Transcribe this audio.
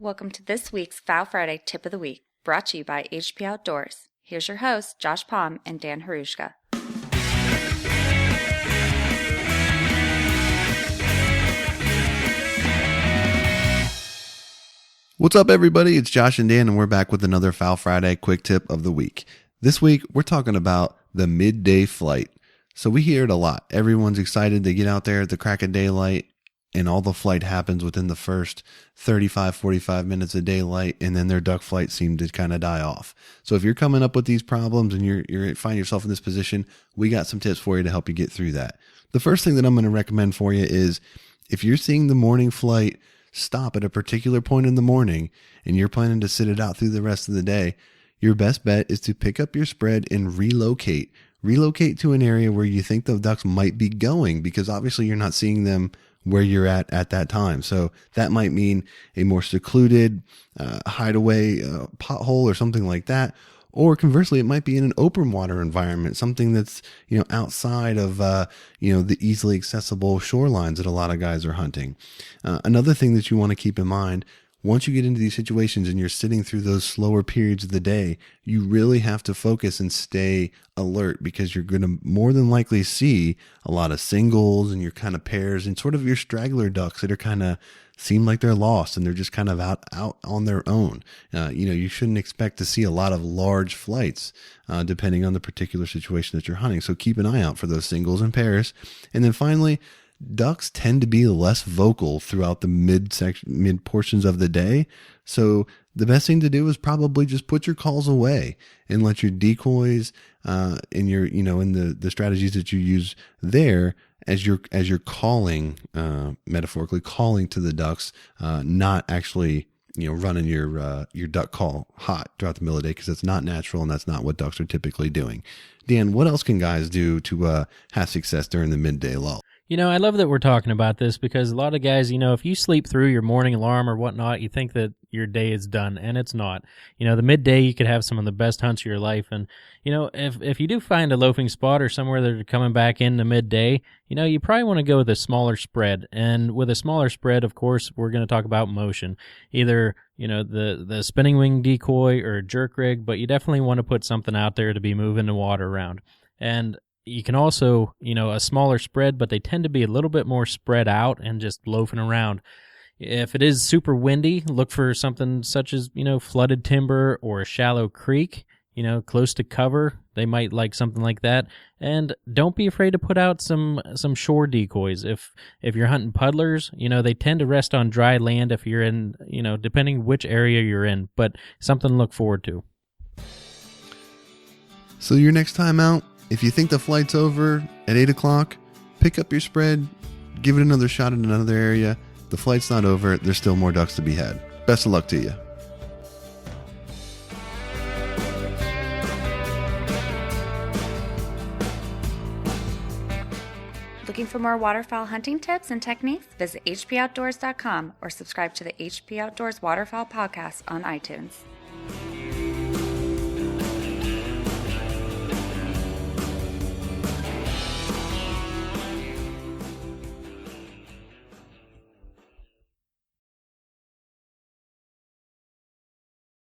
Welcome to this week's Fowl Friday Tip of the Week, brought to you by HP Outdoors. Here's your hosts, Josh Palm and Dan Harushka. What's up, everybody? It's Josh and Dan, and we're back with another Fowl Friday quick tip of the week. This week, we're talking about the midday flight. So we hear it a lot. Everyone's excited to get out there at the crack of daylight, and all the flight happens within the first 35, 45 minutes of daylight, and then their duck flight seemed to kind of die off. So if you're coming up with these problems and you're finding yourself in this position, we got some tips for you to help you get through that. The first thing that I'm going to recommend for you is if you're seeing the morning flight stop at a particular point in the morning and you're planning to sit it out through the rest of the day, your best bet is to pick up your spread and relocate. Relocate to an area where you think the ducks might be going, because obviously you're not seeing them where you're at that time. So that might mean a more secluded hideaway pothole or something like that. Or conversely, it might be in an open water environment, something that's, outside of, the easily accessible shorelines that a lot of guys are hunting. Another thing that you want to keep in mind, once you get into these situations and you're sitting through those slower periods of the day, you really have to focus and stay alert, because you're going to more than likely see a lot of singles and your kind of pairs and sort of your straggler ducks that are kind of seem like they're lost and they're just kind of out on their own. You shouldn't expect to see a lot of large flights depending on the particular situation that you're hunting. So keep an eye out for those singles and pairs. And then finally, ducks tend to be less vocal throughout the mid portions of the day. So the best thing to do is probably just put your calls away and let your decoys in your, in the strategies that you use there as you're calling, metaphorically calling to the ducks, not actually, running your duck call hot throughout the middle of the day, because it's not natural and that's not what ducks are typically doing. Dan, what else can guys do to have success during the midday lull? I love that we're talking about this, because a lot of guys, if you sleep through your morning alarm or whatnot, you think that your day is done, and it's not. The midday, you could have some of the best hunts of your life. And, if you do find a loafing spot or somewhere that are coming back in the midday, you probably want to go with a smaller spread. And with a smaller spread, of course, we're going to talk about motion. Either, the spinning wing decoy or jerk rig, but you definitely want to put something out there to be moving the water around. And you can also, a smaller spread, but they tend to be a little bit more spread out and just loafing around. If it is super windy, look for something such as, flooded timber or a shallow creek, close to cover. They might like something like that. And don't be afraid to put out some shore decoys. If you're hunting puddlers, they tend to rest on dry land if you're in, depending which area you're in, but something to look forward to. So your next time out, if you think the flight's over at 8 o'clock, pick up your spread, give it another shot in another area. The flight's not over. There's still more ducks to be had. Best of luck to you. Looking for more waterfowl hunting tips and techniques? Visit hpoutdoors.com or subscribe to the HP Outdoors Waterfowl podcast on iTunes.